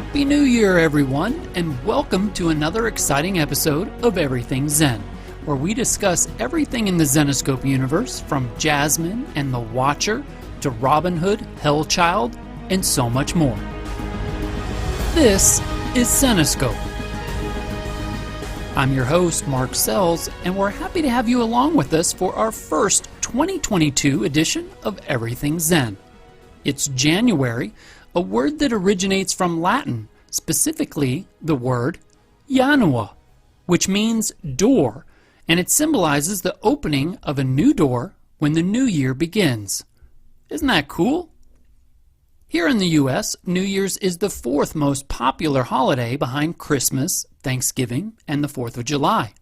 Happy New Year, everyone, and welcome to another exciting episode of Everything Zen, where we discuss everything in the Zenescope universe, from Jasmine and the Watcher to Robin Hood, Hellchild, and so much more. This is Zenescope. I'm your host, Mark Sells, and we're happy to have you along with us for our first 2022 edition of Everything Zen. It's January, a word that originates from Latin, specifically the word Janua, which means door, and it symbolizes the opening of a new door when the new year begins. Isn't that cool? Here in the U.S., New Year's is the fourth most popular holiday behind Christmas, Thanksgiving, and the 4th of July.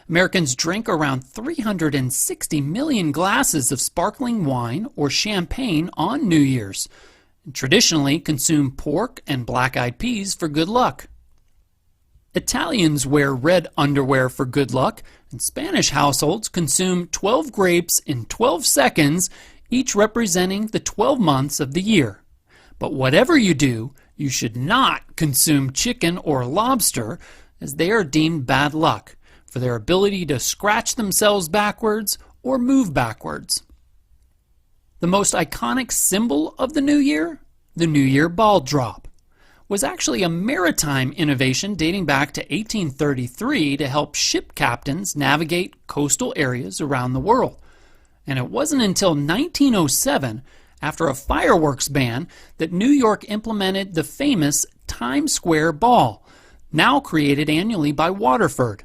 Americans drink around 360 million glasses of sparkling wine or champagne on New Year's, and traditionally consume pork and black-eyed peas for good luck. Italians wear red underwear for good luck, and Spanish households consume 12 grapes in 12 seconds, each representing the 12 months of the year. But whatever you do, you should not consume chicken or lobster, as they are deemed bad luck for their ability to scratch themselves backwards or move backwards. The most iconic symbol of the New Year, the New Year ball drop, was actually a maritime innovation dating back to 1833 to help ship captains navigate coastal areas around the world. And it wasn't until 1907, after a fireworks ban, that New York implemented the famous Times Square ball, now created annually by Waterford.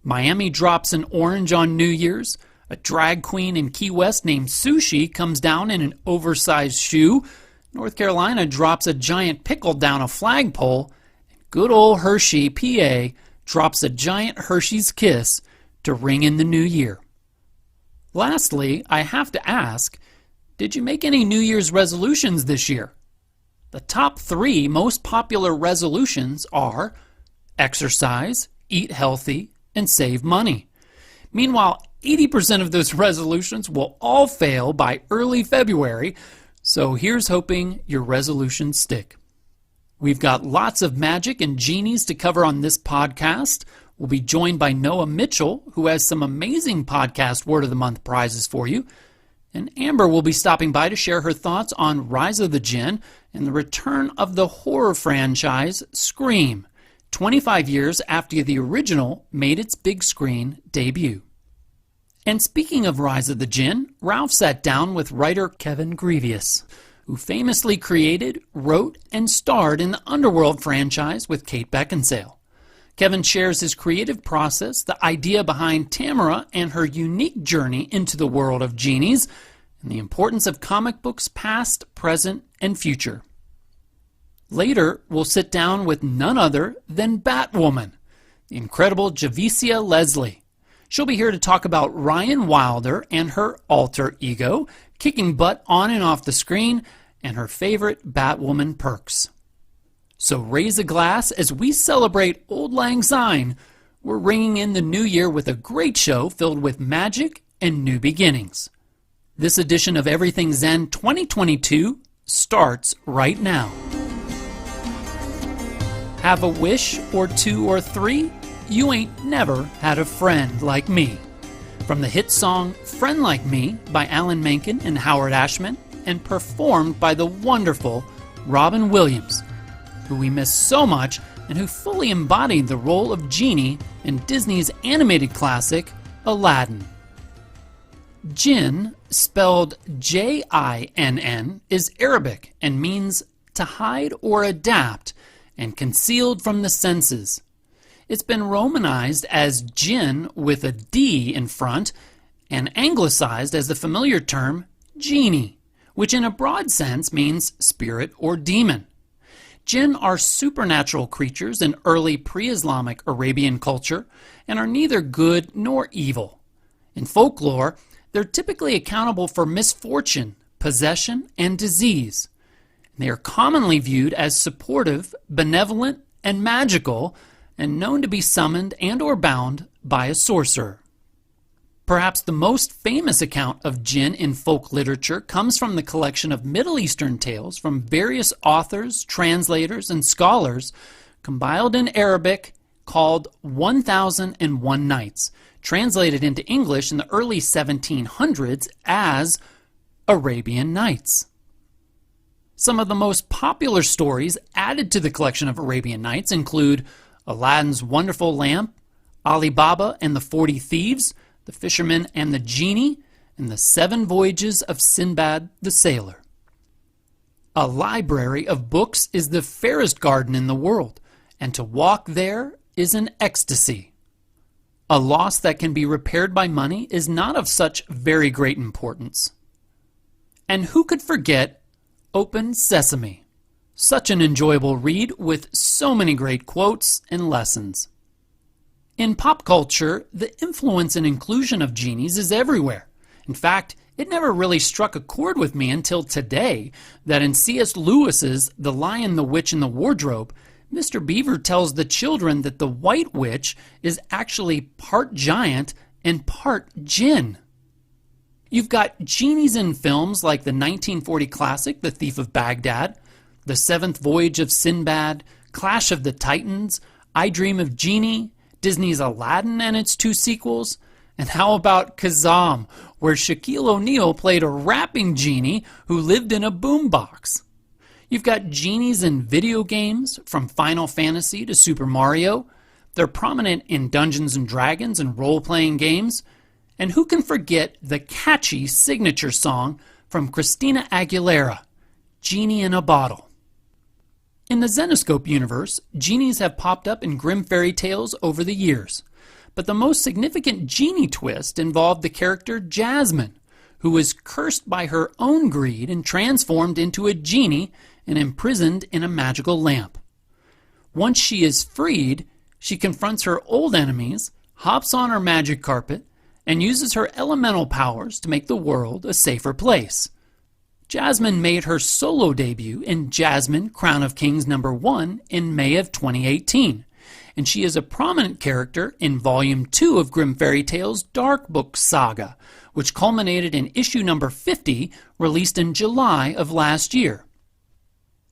Miami drops an orange on New Year's. A drag queen in Key West named Sushi comes down in an oversized shoe. North Carolina drops a giant pickle down a flagpole. And good old Hershey, PA, drops a giant Hershey's Kiss to ring in the new year. Lastly, I have to ask, did you make any New Year's resolutions this year? The top 3 most popular resolutions are exercise, eat healthy, and save money. Meanwhile, 80% of those resolutions will all fail by early February, so here's hoping your resolutions stick. We've got lots of magic and genies to cover on this podcast. We'll be joined by Noah Mitchell, who has some amazing podcast Word of the Month prizes for you. And Amber will be stopping by to share her thoughts on Rise of the Djinn and the return of the horror franchise Scream, 25 years after the original made its big screen debut. And speaking of Rise of the Djinn, Ralph sat down with writer Kevin Grevious, who famously created, wrote, and starred in the Underworld franchise with Kate Beckinsale. Kevin shares his creative process, the idea behind Tamara and her unique journey into the world of genies, and the importance of comic books past, present, and future. Later, we'll sit down with none other than Batwoman, the incredible Javicia Leslie. She'll be here to talk about Ryan Wilder and her alter ego, kicking butt on and off the screen, and her favorite Batwoman perks. So raise a glass as we celebrate Auld Lang Syne. We're ringing in the new year with a great show filled with magic and new beginnings. This edition of Everything Zen 2022 starts right now. Have a wish or 2 or 3? You ain't never had a friend like me. From the hit song Friend Like Me by Alan Menken and Howard Ashman, and performed by the wonderful Robin Williams, who we miss so much and who fully embodied the role of Genie in Disney's animated classic Aladdin. Djinn, spelled Jinn, is Arabic and means to hide or adapt and concealed from the senses. It's been Romanized as Djinn with a D in front and anglicized as the familiar term genie, which in a broad sense means spirit or demon. Djinn are supernatural creatures in early pre-Islamic Arabian culture and are neither good nor evil. In folklore, they're typically accountable for misfortune, possession, and disease. They are commonly viewed as supportive, benevolent, and magical, and known to be summoned and or bound by a sorcerer. Perhaps the most famous account of Djinn in folk literature comes from the collection of Middle Eastern tales from various authors, translators, and scholars compiled in Arabic called 1001 Nights, translated into English in the early 1700s as Arabian Nights. Some of the most popular stories added to the collection of Arabian Nights include Aladdin's Wonderful Lamp, Ali Baba and the 40 Thieves, The Fisherman and the Genie, and The 7 Voyages of Sinbad the Sailor. A library of books is the fairest garden in the world, and to walk there is an ecstasy. A loss that can be repaired by money is not of such very great importance. And who could forget Open Sesame? Such an enjoyable read with so many great quotes and lessons. In pop culture, the influence and inclusion of genies is everywhere. In fact, it never really struck a chord with me until today that in C.S. Lewis's The Lion, the Witch, and the Wardrobe, Mr. Beaver tells the children that the White Witch is actually part giant and part djinn. You've got genies in films like the 1940 classic The Thief of Baghdad, The Seventh Voyage of Sinbad, Clash of the Titans, I Dream of Jeannie, Disney's Aladdin and its 2 sequels, and how about Kazam, where Shaquille O'Neal played a rapping genie who lived in a boombox. You've got genies in video games, from Final Fantasy to Super Mario. They're prominent in Dungeons and Dragons and role-playing games. And who can forget the catchy signature song from Christina Aguilera, Genie in a Bottle? In the Zenescope universe, genies have popped up in grim fairy tales over the years. But the most significant genie twist involved the character Jasmine, who was cursed by her own greed and transformed into a genie and imprisoned in a magical lamp. Once she is freed, she confronts her old enemies, hops on her magic carpet, and uses her elemental powers to make the world a safer place. Jasmine made her solo debut in Jasmine, Crown of Kings #1 in May of 2018, and she is a prominent character in Volume 2 of Grim Fairy Tales' Dark Book Saga, which culminated in issue number 50, released in July of last year.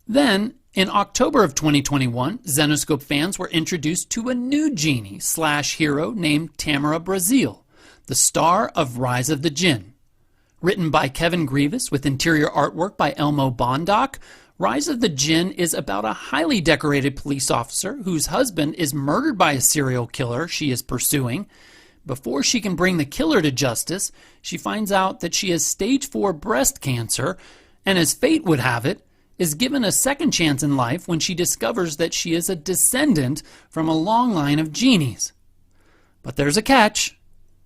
Then, in October of 2021, Zenescope fans were introduced to a new genie/hero named Tamara Brazile, the star of Rise of the Djinn. Written by Kevin Grevious with interior artwork by Elmo Bondoc, Rise of the Djinn is about a highly decorated police officer whose husband is murdered by a serial killer she is pursuing. Before she can bring the killer to justice, she finds out that she has stage 4 breast cancer, and as fate would have it, is given a second chance in life when she discovers that she is a descendant from a long line of genies. But there's a catch.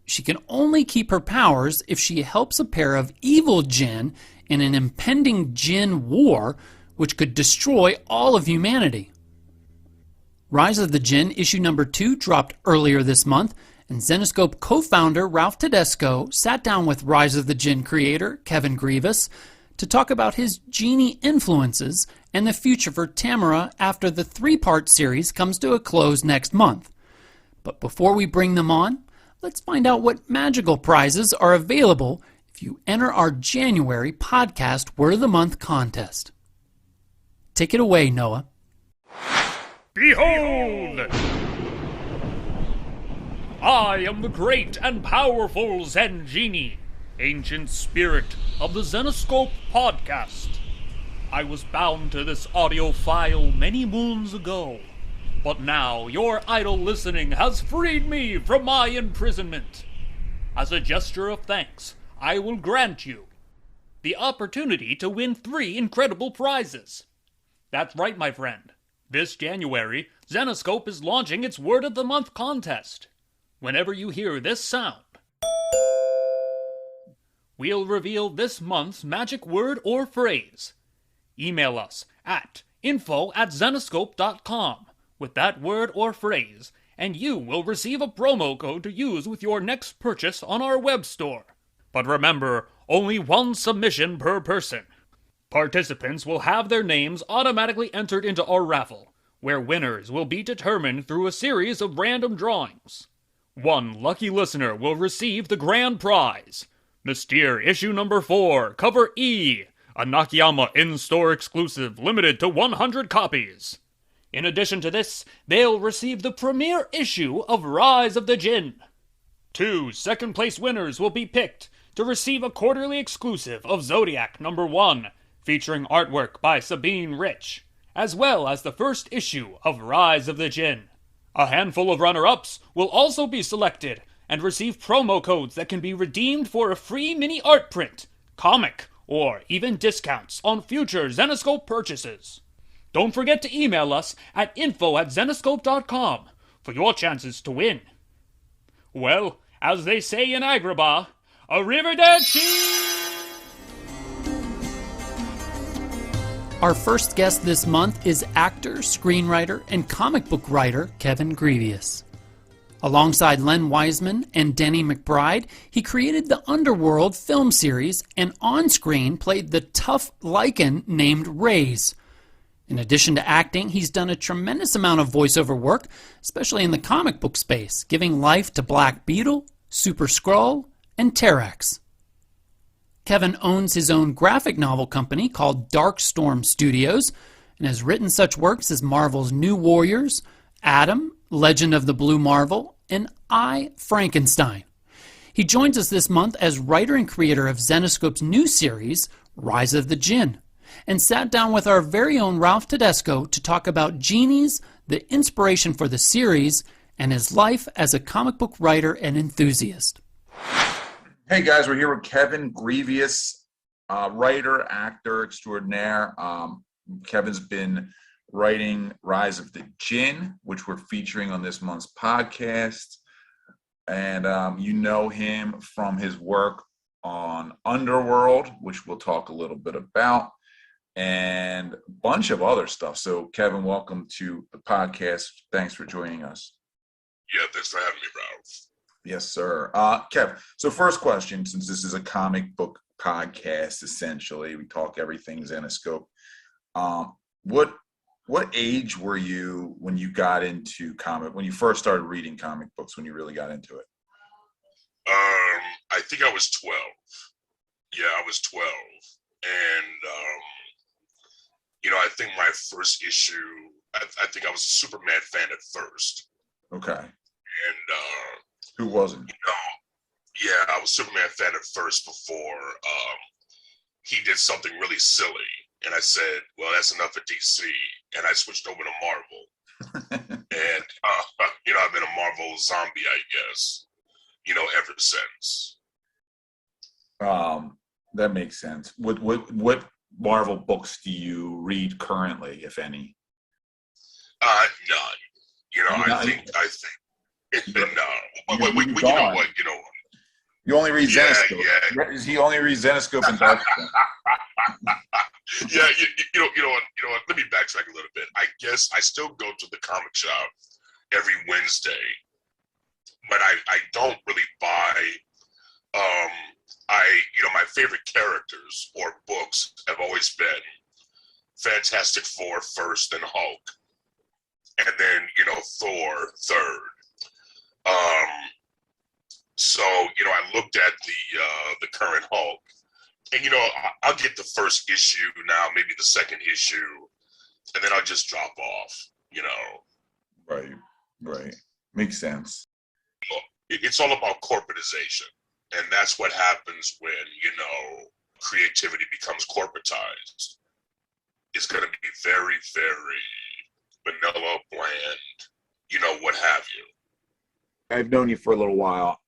She can only keep her powers if she helps a pair of evil Djinn in an impending Djinn war which could destroy all of humanity. Rise of the Djinn issue number 2 dropped earlier this month, and Zenescope co-founder Ralph Tedesco sat down with Rise of the Djinn creator Kevin Grevious to talk about his genie influences and the future for Tamara after the 3-part series comes to a close next month. But before we bring them on, let's find out what magical prizes are available if you enter our January Podcast Word of the Month contest. Take it away, Noah. Behold! I am the great and powerful Zen Genie, ancient spirit of the Zenescope podcast. I was bound to this audio file many moons ago, but now your idle listening has freed me from my imprisonment. As a gesture of thanks, I will grant you the opportunity to win 3 incredible prizes. That's right, my friend. This January, Zenescope is launching its Word of the Month contest. Whenever you hear this sound, we'll reveal this month's magic word or phrase. Email us at info@zenescope.com with that word or phrase, and you will receive a promo code to use with your next purchase on our web store. But remember, only 1 submission per person. Participants will have their names automatically entered into our raffle, where winners will be determined through a series of random drawings. One lucky listener will receive the grand prize. Mystere issue number 4, cover E, a Nakayama in-store exclusive limited to 100 copies. In addition to this, they'll receive the premiere issue of Rise of the Djinn. 2 second-place winners will be picked to receive a quarterly exclusive of Zodiac number 1, featuring artwork by Sabine Rich, as well as the first issue of Rise of the Djinn. A handful of runner-ups will also be selected and receive promo codes that can be redeemed for a free mini art print, comic, or even discounts on future Zenescope purchases. Don't forget to email us at info@zenescope.com for your chances to win. Well, as they say in Agrabah, arrivederci! Our first guest this month is actor, screenwriter, and comic book writer Kevin Grevious. Alongside Len Wiseman and Denny McBride, he created the Underworld film series and on-screen played the tough Lycan named Raze. In addition to acting, he's done a tremendous amount of voiceover work, especially in the comic book space, giving life to Black Beetle, Super Skrull, and Terrax. Kevin owns his own graphic novel company called Darkstorm Studios and has written such works as Marvel's New Warriors, Adam, Legend of the Blue Marvel, and I, Frankenstein. He joins us this month as writer and creator of Zenescope's new series, Rise of the Djinn, and sat down with our very own Ralph Tedesco to talk about Genies, the inspiration for the series, and his life as a comic book writer and enthusiast. Hey guys, we're here with Kevin Grevious, writer, actor extraordinaire. Kevin's been writing Rise of the Djinn, which we're featuring on this month's podcast. And you know him from his work on Underworld, which we'll talk a little bit about, and a bunch of other stuff. So Kevin, welcome to the podcast. Thanks for joining us. Yeah, thanks for having me, Ralph. Yes, sir. Kev, so first question, since this is a comic book podcast, essentially, we talk everything Zenescope. What age were you when you got into when you first started reading comic books, when you really got into it? I think I was 12. Yeah, I was 12. And, I think my first issue, I think I was a Superman fan at first. Okay. And, who wasn't? Yeah, I was a Superman fan at first before he did something really silly. And I said, well, that's enough of DC. And I switched over to Marvel. And, I've been a Marvel zombie, I guess, ever since. That makes sense. What Marvel books do you read currently, if any? None. I think no. Wait, you know what? You only read Zenescope. Yeah. He only reads Zenescope and Darkstorm. Yeah, you know what? Let me backtrack a little bit. I guess I still go to the comic shop every Wednesday, but I don't really buy. My favorite characters or books have always been Fantastic Four first, then Hulk, and then Thor third. So I looked at the current Hulk, and I'll get the first issue now, maybe the second issue, and then I'll just drop off. Right. Makes sense. It's all about corporatization, and that's what happens when creativity becomes corporatized. It's going to be very, very vanilla, bland, what have you. I've known you for a little while.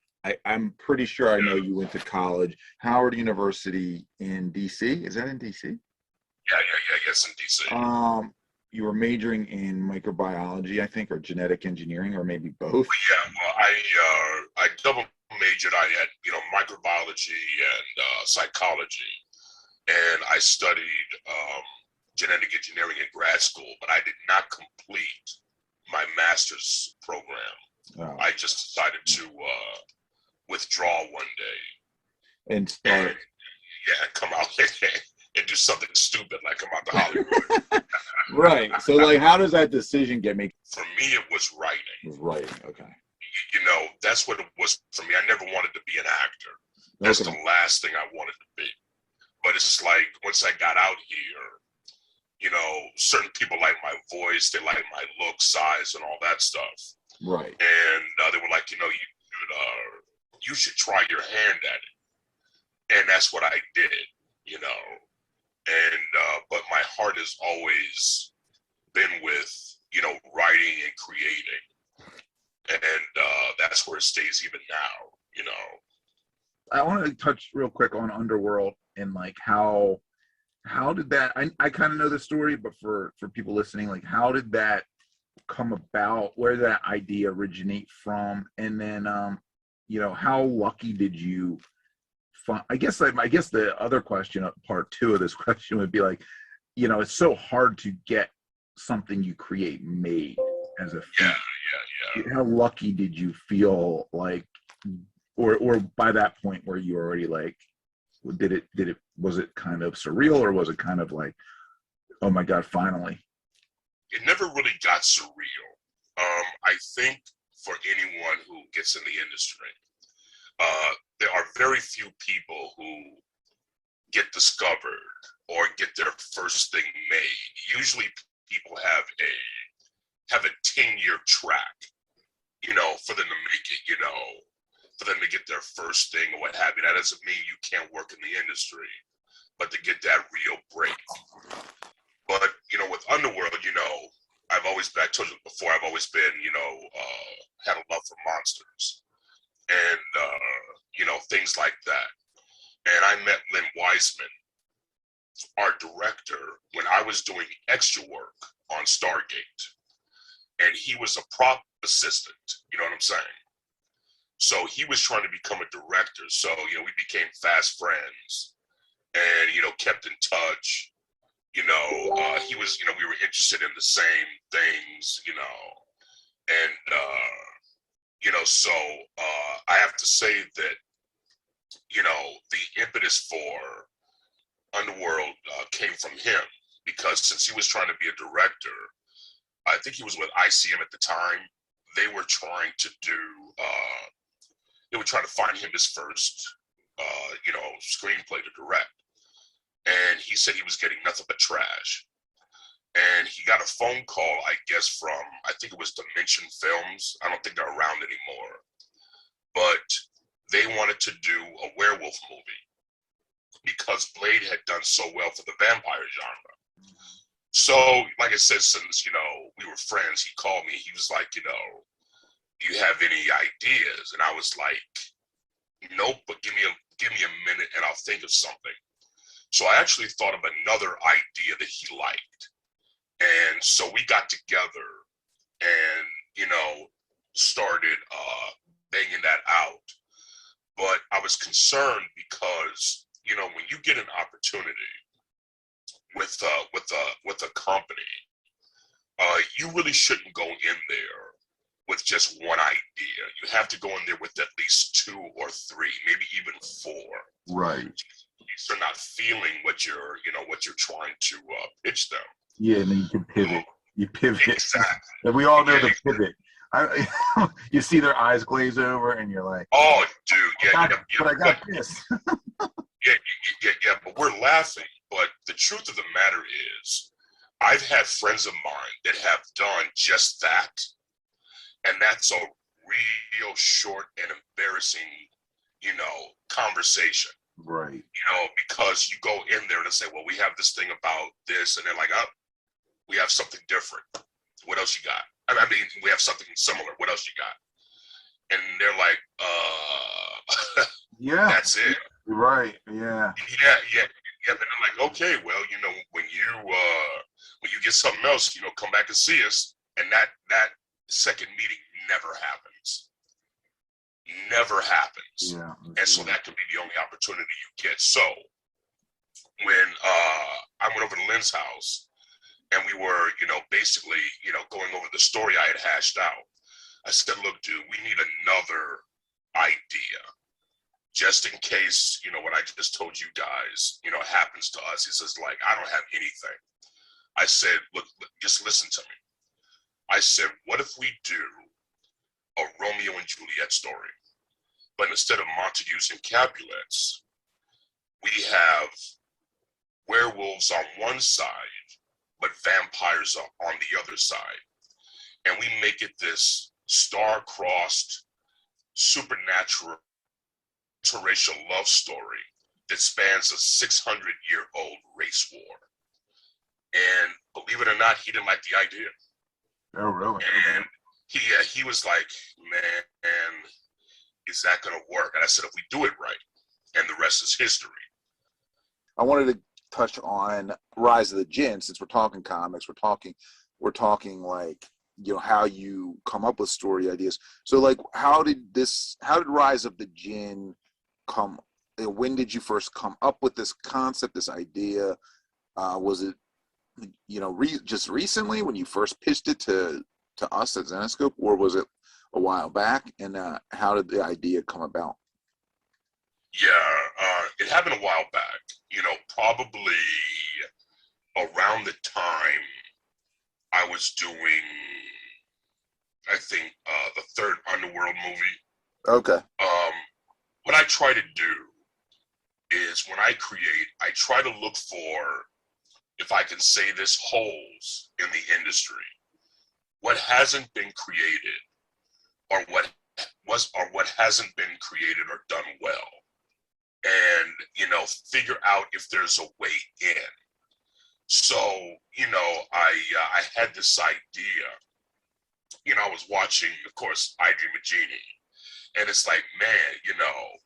I'm pretty sure I know you went to college, Howard University in DC. Is that in DC? Yeah, yes, in DC. You were majoring in microbiology, I think, or genetic engineering, or maybe both. Yeah, well, I double majored. I had microbiology and psychology, and I studied genetic engineering in grad school, but I did not complete my master's program. Oh. I just decided to withdraw one day And start. and come out and do something stupid like come out to Hollywood. Right. So, how does that decision get made? For me, it was writing. It was writing. Okay. that's what it was for me. I never wanted to be an actor. That's the last thing I wanted to be. But it's like, once I got out here, certain people like my voice, they like my look, size, and all that stuff. Right. And they were like, you should try your hand at it. And that's what I did, And, but my heart has always been with, writing and creating. And that's where it stays even now, I want to touch real quick on Underworld and like how did that, I kind of know the story, but for people listening, like how did that come about? Where did that idea originate from? And then, how lucky did you find, I guess the other question, part two of this question would be like, it's so hard to get something you create made as a film. Yeah. How lucky did you feel like, or by that point where you were already like, was it kind of surreal, or was it kind of like, oh my God, finally? It never really got surreal. I think for anyone who gets in the industry, there are very few people who get discovered or get their first thing made. Usually people have a 10-year track, for them to make it, for them to get their first thing or what have you. That doesn't mean you can't work in the industry, but to get that real break. But, with Underworld, I told you before, I've always been, had a love for monsters and, things like that. And I met Lynn Wiseman, our director, when I was doing extra work on Stargate. And he was a prop assistant, you know what I'm saying? So he was trying to become a director. So, we became fast friends and, kept in touch. He was, we were interested in the same things, and, so I have to say that, the impetus for Underworld came from him, because since he was trying to be a director, I think he was with ICM at the time. They were trying to find him his first, screenplay to direct. And he said he was getting nothing but trash. And he got a phone call, I guess, from, I think it was Dimension Films. I don't think they're around anymore. But they wanted to do a werewolf movie because Blade had done so well for the vampire genre. So, like I said, since, we were friends, he called me. He was like, do you have any ideas? And I was like, nope, but give me a minute and I'll think of something. So I actually thought of another idea that he liked. And so we got together and, started banging that out. But I was concerned because, when you get an opportunity with a company, you really shouldn't go in there with just one idea. You have to go in there with at least 2 or 3, maybe even 4. Right. They're not feeling what you're trying to pitch them. Yeah, and then you can pivot. You pivot. Exactly. And we all know the pivot. You see their eyes glaze over, and you're like, "Oh, dude, yeah, but I got this." yeah. But we're laughing. But the truth of the matter is, I've had friends of mine that have done just that, and that's a real short and embarrassing, conversation. Right. Because you go in there and say, well, we have this thing about this, and they're like, oh, we have something different. What else you got? I mean, we have something similar. What else you got? And they're like, yeah, that's it. Right. Yeah. Yeah. And they're like, okay, well, when you get something else, come back and see us. And that second meeting never happens. Never happens. Yeah. And so that can be the only opportunity you get. So when I went over to Lynn's house and we were, basically, going over the story I had hashed out, I said, look, dude, we need another idea just in case, what I just told you guys, happens to us. He says, like, I don't have anything. I said, look, just listen to me. I said, what if we do a Romeo and Juliet story. But instead of Montagues and Capulets, we have werewolves on one side, but vampires are on the other side. And we make it this star-crossed, supernatural, interracial love story that spans a 600-year-old race war. And believe it or not, he didn't like the idea. Oh, really? And he was like, man, is that going to work? And I said, if we do it right, and the rest is history. I wanted to touch on Rise of the Djinn, since we're talking comics, we're talking like, you know, how you come up with story ideas. So like, how did Rise of the Djinn come? When did you first come up with this concept, this idea? Was it, you know, just recently when you first pitched it to us at Zenescope, or was it a while back? And how did the idea come about? Yeah, it happened a while back, you know, probably around the time I was doing, I think, the third Underworld movie. Okay. What I try to do is when I create, I try to look for, if I can say this, holes in the industry. What hasn't been created, or what hasn't been created or done well. And, you know, figure out if there's a way in. So, you know, I had this idea. You know, I was watching, of course, I Dream of Genie, and it's like, man, you know,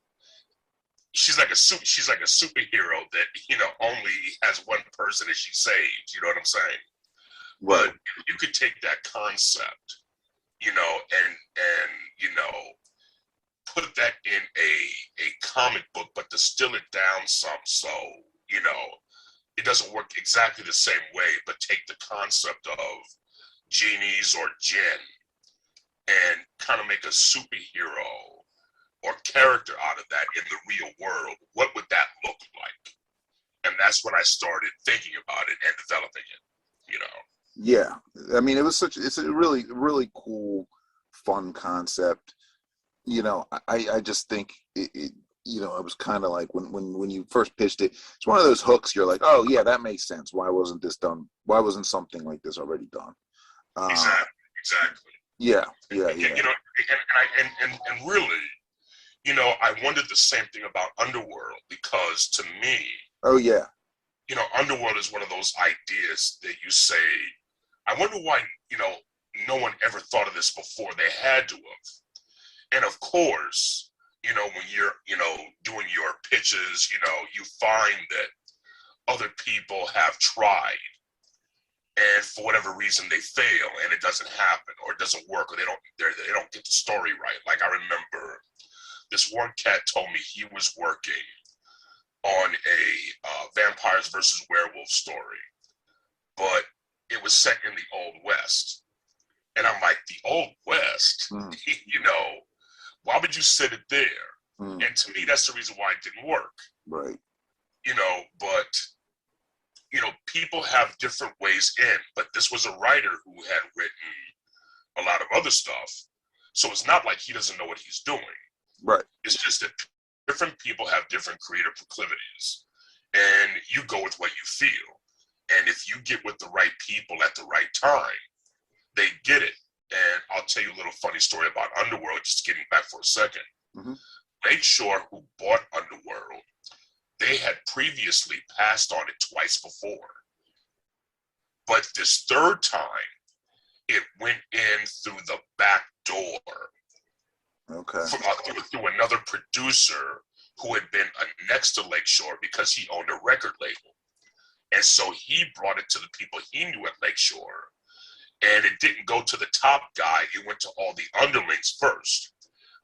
she's like a superhero that, you know, only has one person that she saves. You know what I'm saying? Right. But you could take that concept, you know, and you know, put that in a comic book, but distill it down some, so, you know, it doesn't work exactly the same way, but take the concept of genies or Djinn and kind of make a superhero or character out of that in the real world. What would that look like? And that's when I started thinking about it and developing it, you know. Yeah, I mean, it's a really, really cool, fun concept. You know, I just think it you know, it was kind of like when you first pitched it, it's one of those hooks. You're like, oh yeah, that makes sense. Why wasn't this done? Why wasn't something like this already done? Exactly. Yeah. You know, and really, you know, I wondered the same thing about Underworld, because to me, oh yeah, you know, Underworld is one of those ideas that you say, I wonder why, you know, no one ever thought of this before. They had to have. And of course, you know, when you're, you know, doing your pitches, you know, you find that other people have tried, and for whatever reason they fail, and it doesn't happen, or it doesn't work, or they don't get the story right. Like, I remember this one cat told me he was working on a vampires versus werewolves story, but it was set in the Old West. And I'm like, the Old West? You know, why would you set it there? And to me, that's the reason why it didn't work. right. You know, but, you know, people have different ways in, but this was a writer who had written a lot of other stuff. So it's not like he doesn't know what he's doing. Right. It's just that different people have different creative proclivities, and you go with what you feel. And if you get with the right people at the right time, they get it. And I'll tell you a little funny story about Underworld, just getting back for a second. Lakeshore, who bought Underworld, they had previously passed on it twice before. But this third time, it went in through the back door. Okay. Through another producer who had been next to Lakeshore because he owned a record label. And so he brought it to the people he knew at Lakeshore. And it didn't go to the top guy. It went to all the underlings first.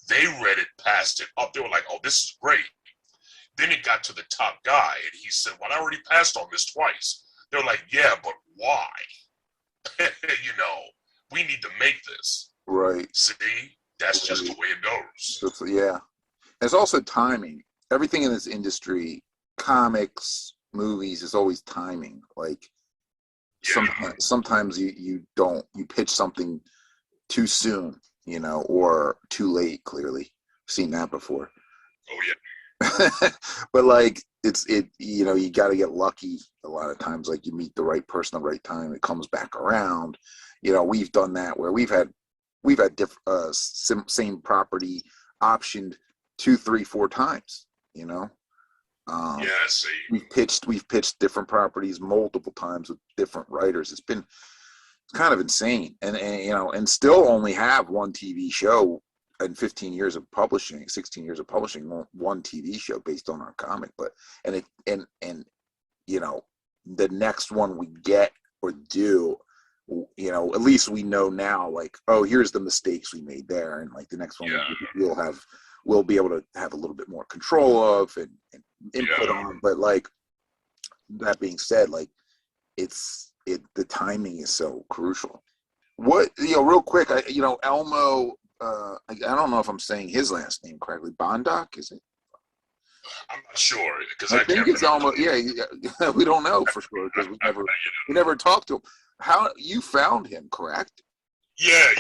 They read it, passed it up. They were like, oh, this is great. Then it got to the top guy, and he said, well, I already passed on this twice. They were like, yeah, but why? You know, we need to make this. Right. See? That's just the way it goes. So, yeah. It's also timing. Everything in this industry, comics, movies, is always timing. Like, sometimes you pitch something too soon, or too late. Clearly, seen that before. Oh yeah. But like you got to get lucky a lot of times. Like you meet the right person at the right time, it comes back around. We've done that where we've had same property optioned 2, 3, 4 times. Yeah, see. We've pitched different properties multiple times with different writers. It's kind of insane, and still only have one TV show in 15 years of publishing, 16 years of publishing, one TV show based on our comic. But the next one we get or do, at least we know now, like, oh, here's the mistakes we made there, and like the next one we'll be able to have a little bit more control of and input on. But like that being said, like the timing is so crucial. What real quick, Elmo. I don't know if I'm saying his last name correctly. Bondoc, is it? I'm not sure because I think it's Elmo. Yeah, we don't know for sure because we never talked to him. How you found him, correct? Yeah.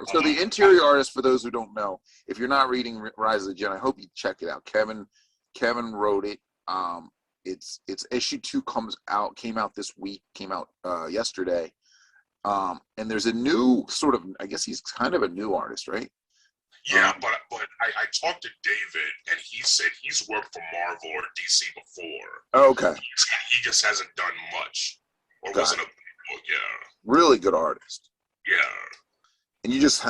So the interior artist, for those who don't know, if you're not reading Rise of the Djinn, I hope you check it out. Kevin wrote it. It's issue 2 came out this week, yesterday. And there's a new sort of, I guess he's kind of a new artist, right? Yeah, but I talked to David, and he said he's worked for Marvel or DC before. Oh, okay. He just hasn't done much, or wasn't a book. Yeah. Really good artist. Yeah. And you just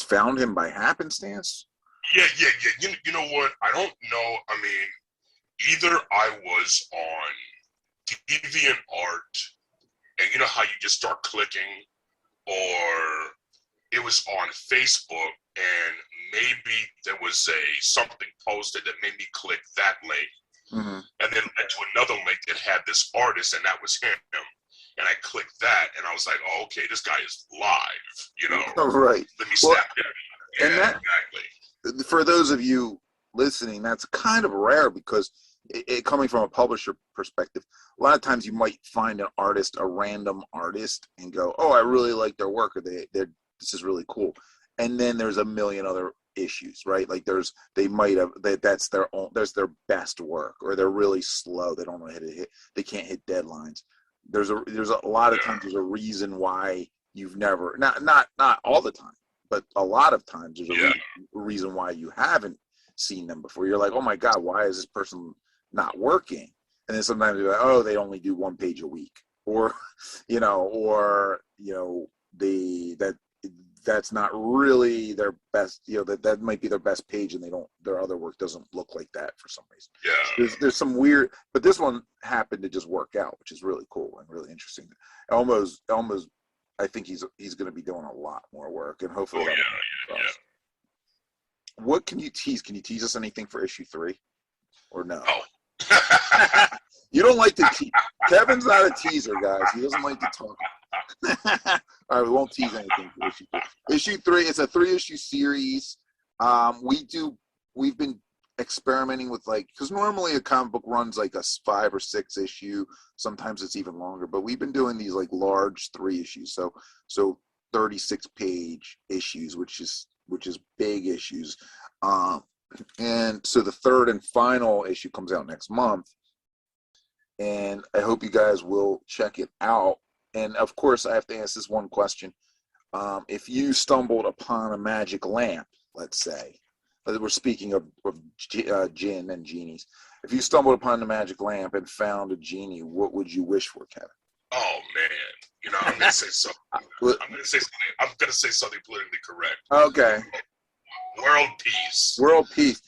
found him by happenstance? Yeah. You know what? I don't know. I mean, either I was on DeviantArt, and you know how you just start clicking, or it was on Facebook, and maybe there was something posted that made me click that link, and then led to another link that had this artist, and that was him. And I clicked that, and I was like, "Oh, okay, this guy is live." Oh, right. Let me snap that. Yeah, and that, exactly. For those of you listening, that's kind of rare because it coming from a publisher perspective, a lot of times you might find a random artist, and go, "Oh, I really like their work," or this is really cool. And then there's a million other issues, right? Like that's their best work, or they're really slow. They don't know how to hit. They can't hit deadlines. There's a lot of times there's a reason why you've never, not all the time, but a lot of times there's a reason why you haven't seen them before. You're like, oh my God, why is this person not working? And then sometimes you're like, oh, they only do 1 page a week, or that's not really their best, that might be their best page, and their other work doesn't look like that for some reason. Yeah. There's some weird, but this one happened to just work out, which is really cool and really interesting. Elmo's I think he's going to be doing a lot more work, and hopefully. What can you tease? Can you tease us anything for issue 3, or no? Oh. You don't like to tease. Kevin's not a teaser, guys. He doesn't like to talk. All right, we won't tease anything for issue 3. Issue 3, it's a 3-issue series. We've been experimenting with, like, because normally a comic book runs like a 5 or 6 issue. Sometimes it's even longer, but we've been doing these like large 3 issues. So 36 page issues, which is big issues. And so the 3rd and final issue comes out next month. And I hope you guys will check it out. And of course, I have to ask this one question. If you stumbled upon a magic lamp, let's say, we're speaking of Djinn and genies. If you stumbled upon the magic lamp and found a genie, what would you wish for, Kevin? Oh man, I'm gonna say something. I'm gonna say something politically correct. Okay. World peace. World peace.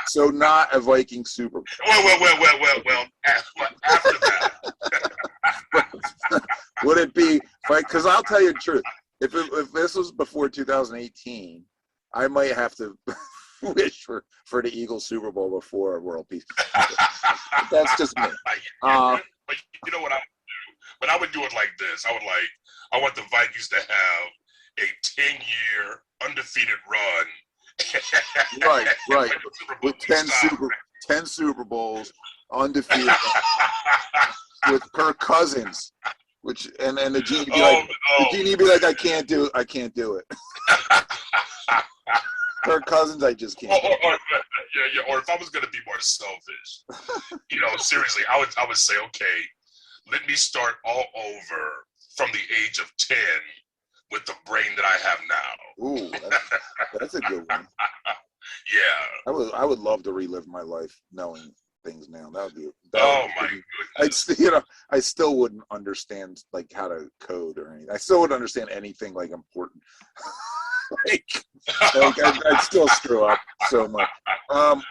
So not a Viking Super Bowl. Well. After that. Would it be? Because I'll tell you the truth. If this was before 2018, I might have to wish for the Eagles Super Bowl before World Peace. That's just me. But you know what I would do? But I would do it like this. I want the Vikings to have a 10-year undefeated run. Right. With 10 Super Bowls, undefeated, with Kirk Cousins, and the genie be like, I can't do it. Kirk Cousins, I just can't. Or if I was going to be more selfish, seriously, I would say, okay, let me start all over from the age of 10 with the brain that I have now. Ooh, that's a good one. Yeah. I would love to relive my life knowing things now. That would be. My goodness. I still wouldn't understand like how to code or anything. I still wouldn't understand anything like important. I'd still screw up so much. Man,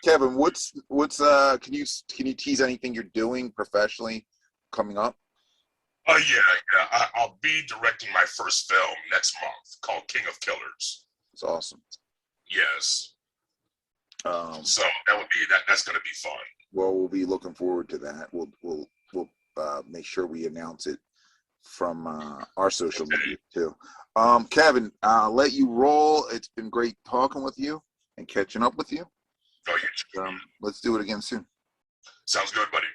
Kevin, what's can you tease anything you're doing professionally coming up? Yeah. I'll be directing my first film next month called King of Killers. It's awesome. Yes. So that would be that's going to be fun. Well, we'll be looking forward to that. We'll make sure we announce it from our social media too. Kevin, I'll let you roll. It's been great talking with you and catching up with you. Oh, you let's do it again soon. Sounds good, buddy.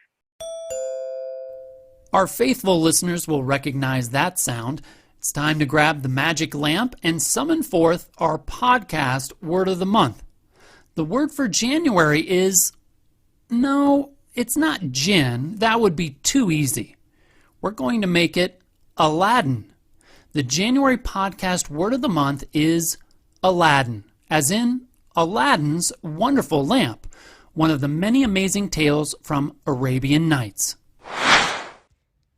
Our faithful listeners will recognize that sound. It's time to grab the magic lamp and summon forth our podcast word of the month. The word for January is... No, it's not Djinn. That would be too easy. We're going to make it Aladdin. The January podcast word of the month is Aladdin, as in Aladdin's wonderful lamp, one of the many amazing tales from Arabian Nights.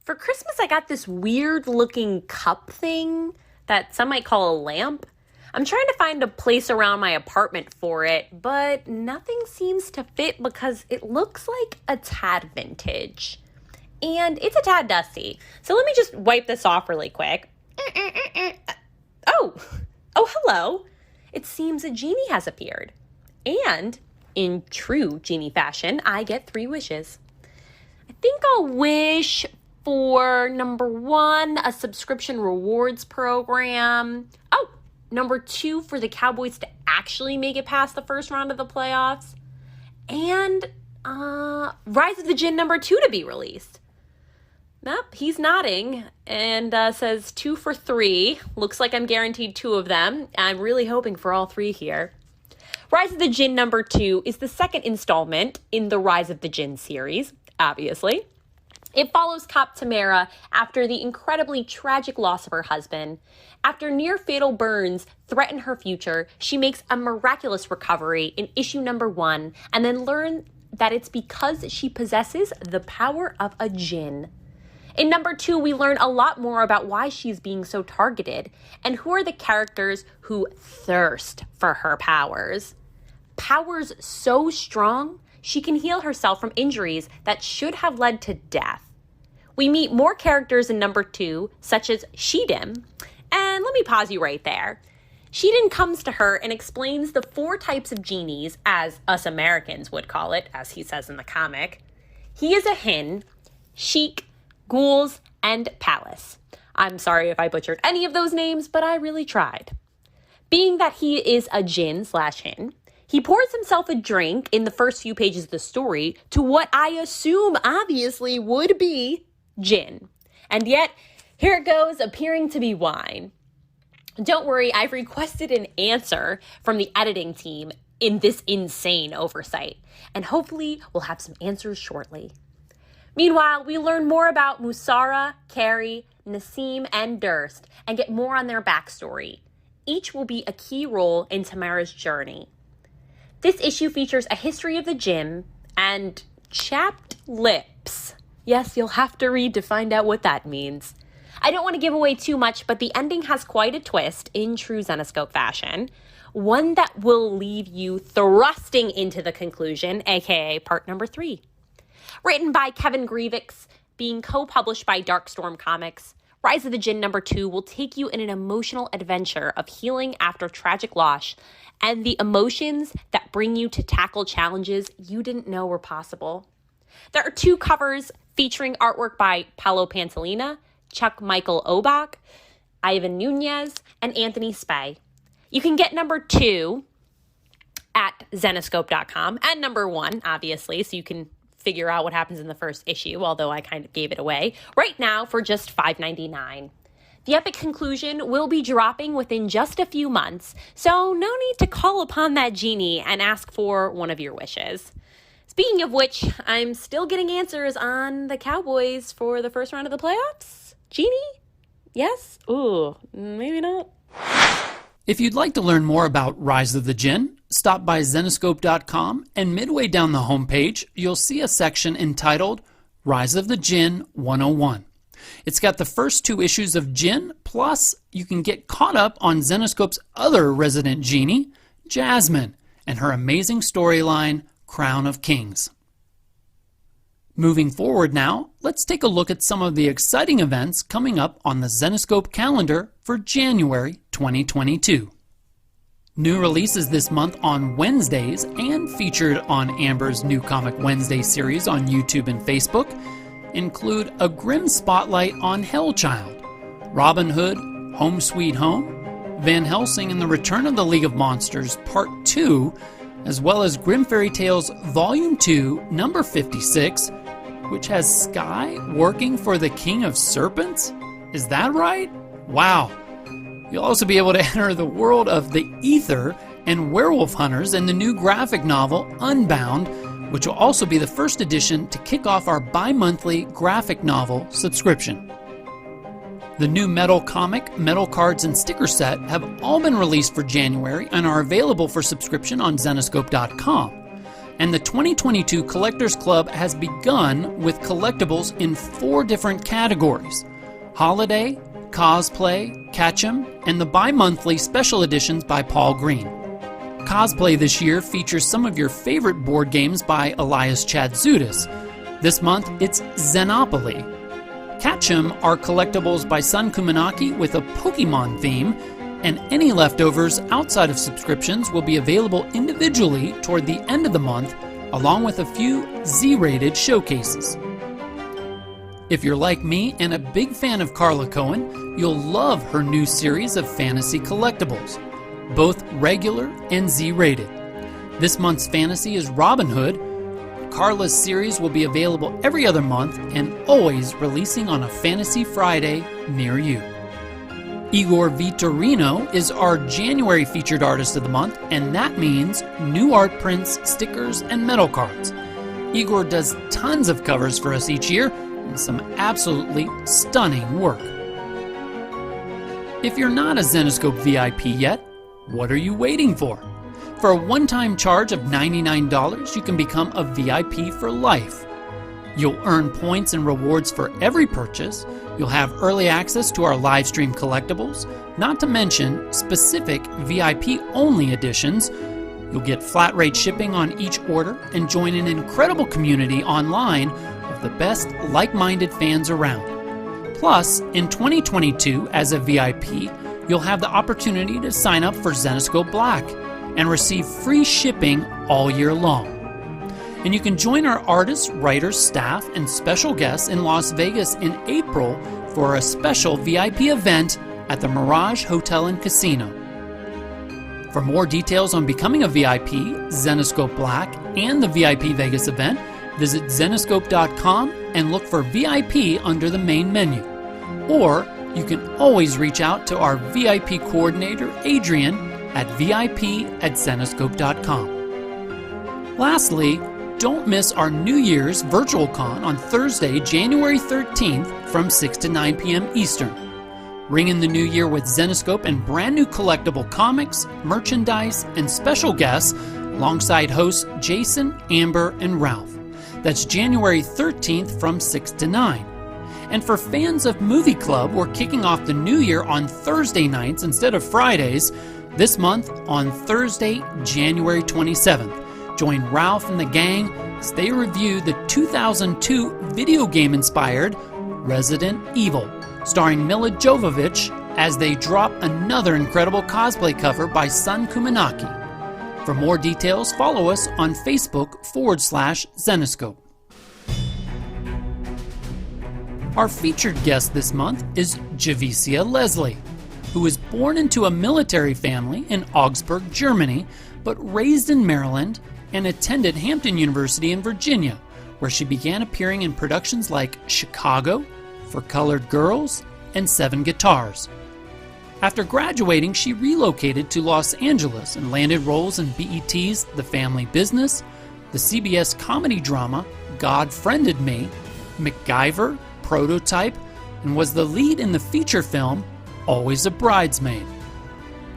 For Christmas, I got this weird-looking cup thing that some might call a lamp. I'm trying to find a place around my apartment for it, but nothing seems to fit because it looks like a tad vintage. And it's a tad dusty. So let me just wipe this off really quick. Oh, hello. It seems a genie has appeared. And in true genie fashion, I get 3 wishes. I think I'll wish for number 1, a subscription rewards program. Oh, number 2, for the Cowboys to actually make it past the first round of the playoffs. And Rise of the Djinn number 2 to be released. Nope, he's nodding and says 2 for 3. Looks like I'm guaranteed 2 of them. I'm really hoping for all 3 here. Rise of the Djinn number 2 is the second installment in the Rise of the Djinn series, obviously. It follows Cop Tamara after the incredibly tragic loss of her husband. After near-fatal burns threaten her future, she makes a miraculous recovery in issue number 1 and then learns that it's because she possesses the power of a djinn. In number 2, we learn a lot more about why she's being so targeted and who are the characters who thirst for her powers. Powers so strong, she can heal herself from injuries that should have led to death. We meet more characters in number 2, such as Sheedim. And let me pause you right there. Sheedim comes to her and explains the 4 types of genies, as us Americans would call it, as he says in the comic. He is a Hin, Sheik, Ghouls, and Palace. I'm sorry if I butchered any of those names, but I really tried. Being that he is a Djinn/Hin, he pours himself a drink in the first few pages of the story to what I assume obviously would be gin. And yet, here it goes, appearing to be wine. Don't worry, I've requested an answer from the editing team in this insane oversight, and hopefully we'll have some answers shortly. Meanwhile, we learn more about Musara, Carrie, Nassim, and Durst, and get more on their backstory. Each will be a key role in Tamara's journey. This issue features a history of the Djinn and chapped lips. Yes, you'll have to read to find out what that means. I don't want to give away too much, but the ending has quite a twist in true Zenescope fashion. One that will leave you thrusting into the conclusion, aka part number 3. Written by Kevin Grevioux, being co-published by Darkstorm Comics, Rise of the Djinn number 2 will take you in an emotional adventure of healing after tragic loss and the emotions that bring you to tackle challenges you didn't know were possible. There are 2 covers featuring artwork by Paolo Pantalina, Chuck Michael Obach, Ivan Nunez, and Anthony Spey. You can get number 2 at Zenescope.com and number 1, obviously, so you can figure out what happens in the first issue, although I kind of gave it away, right now for just $5.99. The epic conclusion will be dropping within just a few months, so no need to call upon that genie and ask for one of your wishes. Speaking of which, I'm still getting answers on the Cowboys for the first round of the playoffs. Genie? Yes? Ooh, maybe not. If you'd like to learn more about Rise of the Djinn, stop by Zenescope.com, and midway down the homepage, you'll see a section entitled Rise of the Djinn 101. It's got the first 2 issues of Djinn, plus you can get caught up on Zenescope's other resident genie, Jasmine, and her amazing storyline, Crown of Kings. Moving forward now, let's take a look at some of the exciting events coming up on the Zenescope calendar for January 2022. New releases this month on Wednesdays and featured on Amber's New Comic Wednesday series on YouTube and Facebook include a grim spotlight on Hellchild, Robin Hood, Home Sweet Home, Van Helsing and the Return of the League of Monsters Part 2, as well as Grim Fairy Tales Volume 2, Number 56, which has Sky working for the King of Serpents? Is that right? Wow. You'll also be able to enter the world of the Ether and Werewolf Hunters in the new graphic novel Unbound, which will also be the first edition to kick off our bi-monthly graphic novel subscription. The new Metal comic, Metal cards, and sticker set have all been released for January and are available for subscription on Zenescope.com. And the 2022 Collectors Club has begun with collectibles in 4 different categories: Holiday, Cosplay, Catchem, and the bi-monthly special editions by Paul Green. Cosplay this year features some of your favorite board games by Elias Chadzudis. This month, it's Xenopoly. Catchem are collectibles by Sun Kumanaki with a Pokemon theme, and any leftovers outside of subscriptions will be available individually toward the end of the month, along with a few Z-rated showcases. If you're like me and a big fan of Carla Cohen, you'll love her new series of fantasy collectibles, both regular and Z-rated. This month's fantasy is Robin Hood. Carla's series will be available every other month and always releasing on a Fantasy Friday near you. Igor Vitorino is our January featured artist of the month, and that means new art prints, stickers, and metal cards. Igor does tons of covers for us each year, and some absolutely stunning work. If you're not a Zenescope VIP yet, what are you waiting for? For a one-time charge of $99, you can become a VIP for life. You'll earn points and rewards for every purchase. You'll have early access to our live stream collectibles, not to mention specific VIP-only editions. You'll get flat rate shipping on each order and join an incredible community online of the best like-minded fans around. Plus, in 2022, as a VIP, you'll have the opportunity to sign up for Zenescope Black and receive free shipping all year long. And you can join our artists, writers, staff, and special guests in Las Vegas in April for a special VIP event at the Mirage Hotel and Casino. For more details on becoming a VIP, Zenescope Black, and the VIP Vegas event, visit Zenescope.com and look for VIP under the main menu. Or you can always reach out to our VIP coordinator, Adrian, at vip@zenescope.com. Lastly, don't miss our New Year's Virtual Con on Thursday, January 13th from 6 to 9 p.m. Eastern. Ring in the new year with Zenescope and brand new collectible comics, merchandise, and special guests alongside hosts Jason, Amber, and Ralph. That's January 13th from 6 to 9. And for fans of Movie Club, we're kicking off the new year on Thursday nights instead of Fridays this month on Thursday, January 27th. Join Ralph and the gang as they review the 2002 video game-inspired Resident Evil, starring Mila Jovovich, as they drop another incredible cosplay cover by Sun Kumanaki. For more details, follow us on Facebook/Zenescope. Our featured guest this month is Javicia Leslie, who was born into a military family in Augsburg, Germany, but raised in Maryland and attended Hampton University in Virginia, where she began appearing in productions like Chicago, For Colored Girls, and 7 guitars. After graduating, she relocated to Los Angeles and landed roles in BET's The Family Business, the CBS comedy drama God Friended Me, MacGyver, Prototype, and was the lead in the feature film Always a Bridesmaid.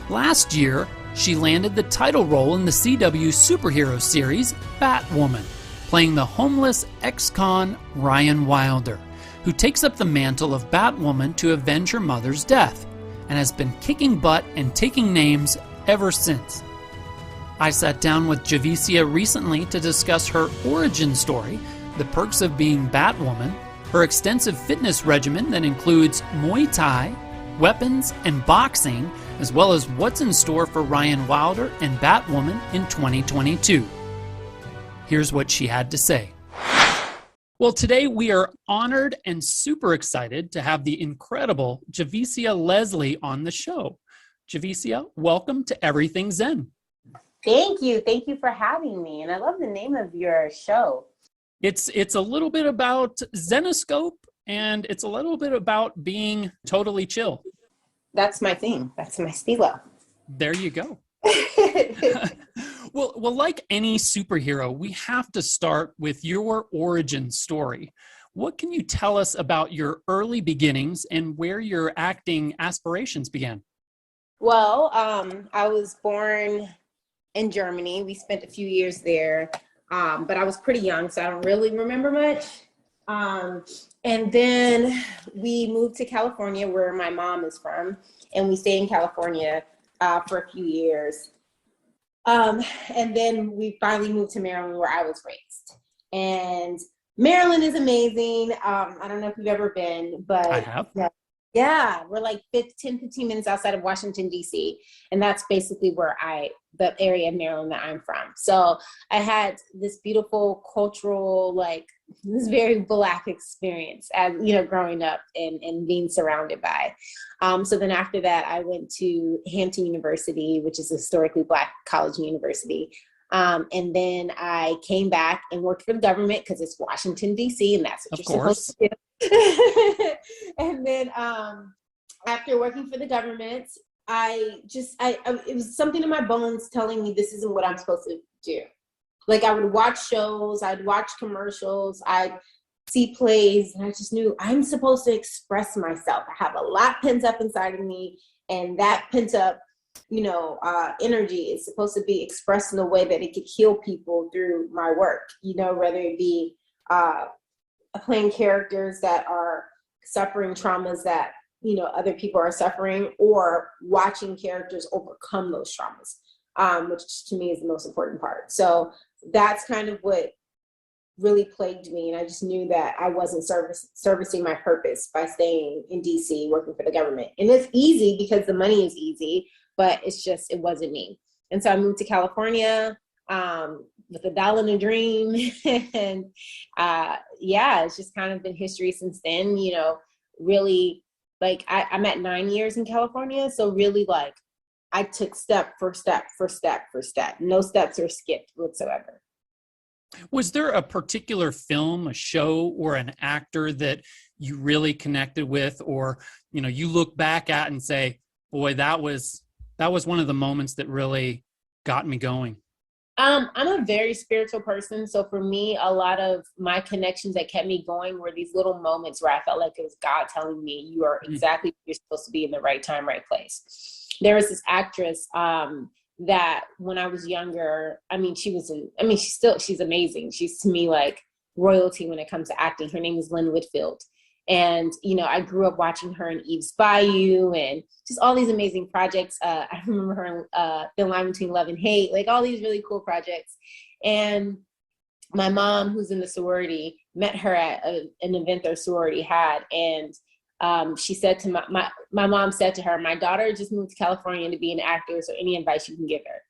Last year, she landed the title role in the CW superhero series Batwoman, playing the homeless ex-con Ryan Wilder, who takes up the mantle of Batwoman to avenge her mother's death, and has been kicking butt and taking names ever since. I sat down with Javicia recently to discuss her origin story, the perks of being Batwoman, her extensive fitness regimen that includes Muay Thai, weapons, and boxing, as well as what's in store for Ryan Wilder and Batwoman in 2022. Here's what she had to say. Well, today we are honored and super excited to have the incredible Javicia Leslie on the show. Javicia, welcome to Everything Zen. Thank you. Thank you for having me. And I love the name of your show. It's a little bit about Zenescope, and it's a little bit about being totally chill. That's my thing. That's my stilo. There you go. Well, like any superhero, we have to start with your origin story. What can you tell us about your early beginnings and where your acting aspirations began? Well, I was born in Germany. We spent a few years there, but I was pretty young, so I don't really remember much. And then we moved to California, where my mom is from, and we stayed in California for a few years. And then we finally moved to Maryland, where I was raised. And Maryland is amazing. I don't know if you've ever been, but I have. Yeah, we're like 10, 15 minutes outside of Washington, D.C. And that's basically where the area of Maryland that I'm from. So I had this beautiful cultural, this very Black experience as, growing up and being surrounded by. So then after that, I went to Hampton University, which is a historically Black college and university. And then I came back and worked for the government because it's Washington, D.C., and that's what you're supposed to do. And then after working for the government, it was something in my bones telling me this isn't what I'm supposed to do. Like, I would watch shows, I'd watch commercials, I'd see plays, and I just knew I'm supposed to express myself. I have a lot pent up inside of me, and that pent up energy is supposed to be expressed in a way that it could heal people through my work, whether it be playing characters that are suffering traumas that, other people are suffering, or watching characters overcome those traumas, which to me is the most important part. So that's kind of what really plagued me. And I just knew that I wasn't servicing my purpose by staying in DC working for the government. And it's easy because the money is easy, but it wasn't me. And so I moved to California with $1 and a dream. And it's just kind of been history since then, really, I'm at 9 years in California. So really, I took step for step for step for step. No steps are skipped whatsoever. Was there a particular film, a show, or an actor that you really connected with, or, you look back at and say, boy, that was one of the moments that really got me going? I'm a very spiritual person. So for me, a lot of my connections that kept me going were these little moments where I felt like it was God telling me, you are exactly where you're supposed to be in the right time, right place. There was this actress that when I was younger, she's amazing. She's to me like royalty when it comes to acting. Her name is Lynn Whitfield. And, I grew up watching her in Eve's Bayou and just all these amazing projects. I remember her in The Line Between Love and Hate, like all these really cool projects. And my mom, who's in the sorority, met her at an event their sorority had. And she said to my mom said to her, my daughter just moved to California to be an actor, so any advice you can give her.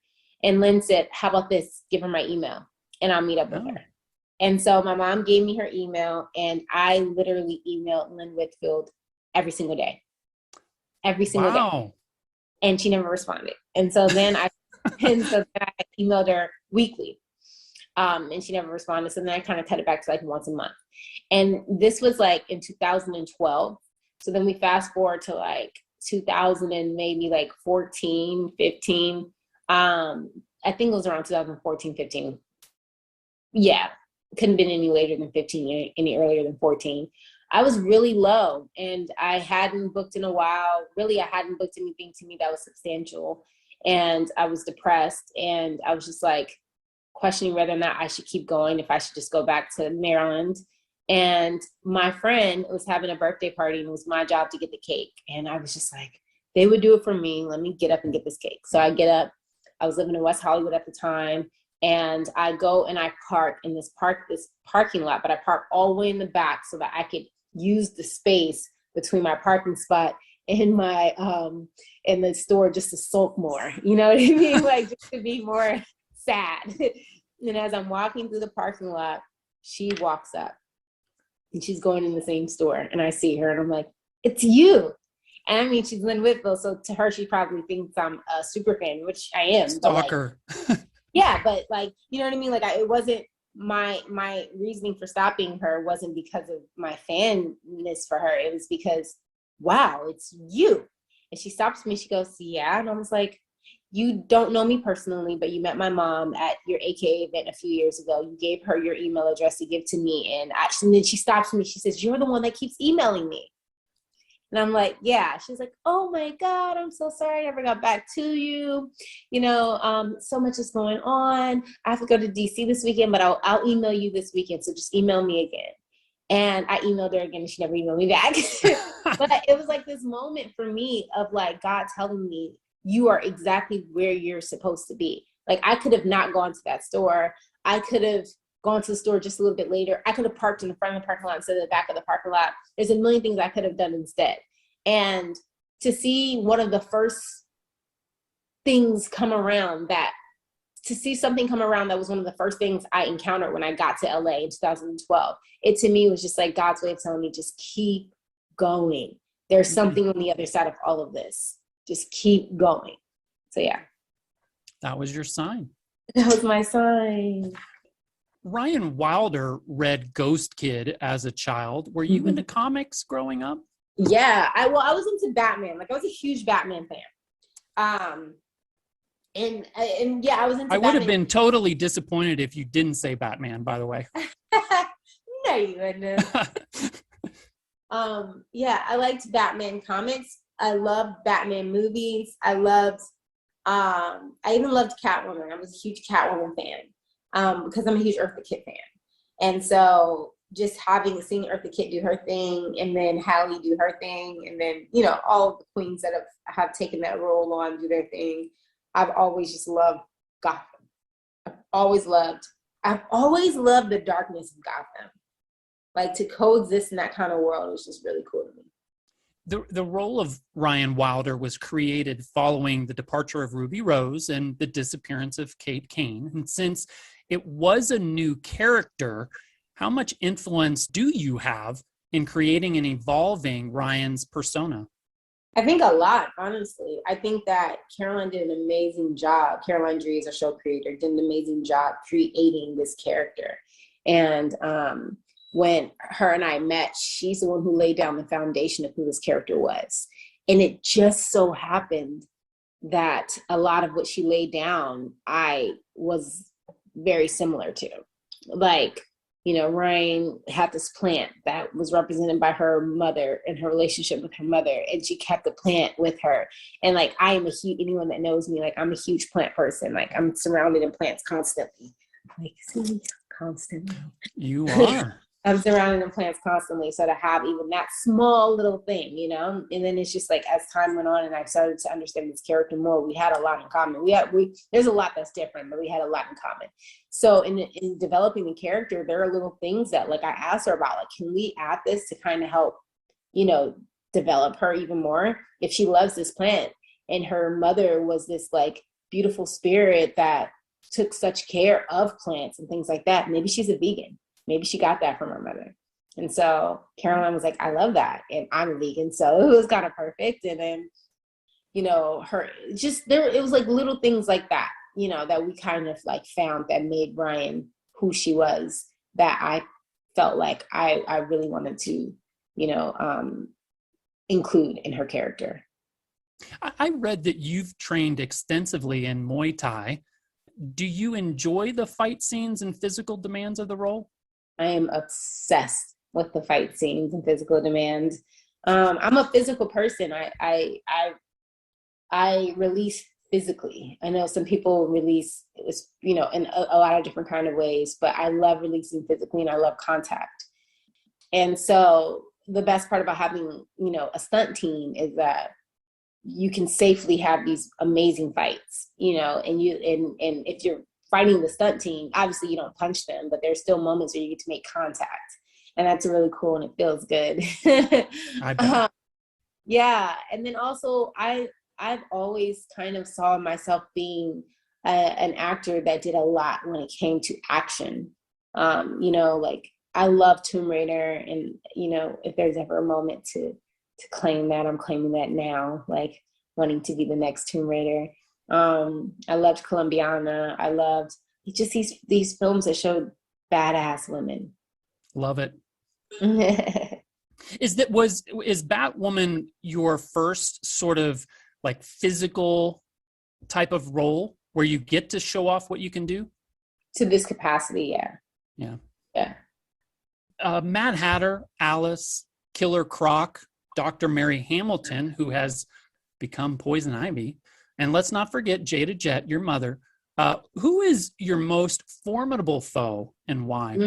And Lynn said, how about this? Give her my email and I'll meet up with her. And so my mom gave me her email, and I literally emailed Lynn Whitfield every single day. Every single day. And she never responded. And so then I emailed her weekly. And she never responded. So then I kind of cut it back to once a month. And this was in 2012. So then we fast forward to like 2000 and maybe like 14, 15. I think it was around 2014, 15. Yeah, couldn't have been any later than 15, any earlier than 14. I was really low and I hadn't booked in a while. Really, I hadn't booked anything to me that was substantial. And I was depressed and I was just like questioning whether or not I should keep going, if I should just go back to Maryland. And my friend was having a birthday party and it was my job to get the cake. And I was just like, they would do it for me. Let me get up and get this cake. So I get up. I was living in West Hollywood at the time. And I go and I park in this parking lot, but I park all the way in the back so that I could use the space between my parking spot and my in the store just to sulk more. You know what I mean? Like just to be more sad. And as I'm walking through the parking lot, she walks up and she's going in the same store and I see her and I'm like, it's you. And I mean, she's Lynn Whitfield, so to her, she probably thinks I'm a super fan, which I am. Stalker. Like, yeah, but like, you know what I mean? Like, it wasn't my reasoning for stopping her wasn't because of my fanness for her. It was because, wow, it's you. And she stops me. She goes, yeah. And I was like, you don't know me personally, but you met my mom at your AKA event a few years ago. You gave her your email address to give to me. And then she stops me. She says, you're the one that keeps emailing me. And I'm like, yeah. She's like, oh my God, I'm so sorry I never got back to you. You know, so much is going on. I have to go to DC this weekend, but I'll email you this weekend. So just email me again. And I emailed her again and she never emailed me back. But it was like this moment for me of like God telling me, you are exactly where you're supposed to be. Like I could have not gone to that store. I could have gone to the store just a little bit later. I could have parked in the front of the parking lot instead of the back of the parking lot. There's a million things I could have done instead. And to see one of the first things come around to see something come around that was one of the first things I encountered when I got to LA in 2012, it to me was just like God's way of telling me, just keep going. There's something on the other side of all of this. Just keep going. So yeah. That was your sign. That was my sign. Ryan Wilder read Ghost Kid as a child. Were you into comics growing up? Yeah, I was into Batman. Like I was a huge Batman fan. And yeah, I was into I would have been totally disappointed if you didn't say Batman, by the way. No, you wouldn't. Yeah, I liked Batman comics. I loved Batman movies. I even loved Catwoman. I was a huge Catwoman fan because I'm a huge Eartha Kitt fan. And so just seeing Eartha Kitt do her thing and then Halle do her thing and then, you know, all the queens that have taken that role on do their thing. I've always just loved Gotham. I've always loved the darkness of Gotham. Like to coexist in that kind of world is just really cool to me. The role of Ryan Wilder was created following the departure of Ruby Rose and the disappearance of Kate Kane. And since it was a new character, how much influence do you have in creating and evolving Ryan's persona? I think a lot, honestly. I think that Caroline did an amazing job. Caroline Dries, our show creator, did an amazing job creating this character. And when her and I met, she's the one who laid down the foundation of who this character was. And it just so happened that a lot of what she laid down, I was very similar to. Like, you know, Ryan had this plant that was represented by her mother and her relationship with her mother, and she kept the plant with her. And like, I am anyone that knows me, like I'm a huge plant person. Like I'm surrounded in plants constantly. Like, see, constantly. You are. I'm surrounded in plants constantly. So to have even that small little thing, you know, and then it's just like, as time went on and I started to understand this character more, we had a lot in common. There's a lot that's different, but we had a lot in common. So in developing the character, there are little things that like I asked her about, like, can we add this to kind of help, you know, develop her even more? If she loves this plant and her mother was this like beautiful spirit that took such care of plants and things like that, maybe she's a vegan. Maybe she got that from her mother. And so Caroline was like, I love that. And I'm a vegan. So it was kind of perfect. And then, you know, it was like little things like that, you know, that we kind of like found that made Ryan who she was, that I felt like I really wanted to, you know, include in her character. I read that you've trained extensively in Muay Thai. Do you enjoy the fight scenes and physical demands of the role? I am obsessed with the fight scenes and physical demands. I'm a physical person. I release physically. I know some people release, in a lot of different kind of ways, but I love releasing physically and I love contact. And so the best part about having, a stunt team is that you can safely have these amazing fights, and if you're fighting the stunt team, obviously you don't punch them, but there's still moments where you get to make contact. And that's really cool and it feels good. I bet. Yeah. And then also I've always kind of saw myself being an actor that did a lot when it came to action. I love Tomb Raider, and, if there's ever a moment to claim that, I'm claiming that now, like wanting to be the next Tomb Raider. I loved Colombiana. I loved just these films that showed badass women. Love it. Is Batwoman your first sort of like physical type of role where you get to show off what you can do? To this capacity, yeah. Yeah. Mad Hatter, Alice, Killer Croc, Dr. Mary Hamilton, who has become Poison Ivy, and let's not forget Jada Jet, your mother. Who is your most formidable foe and why?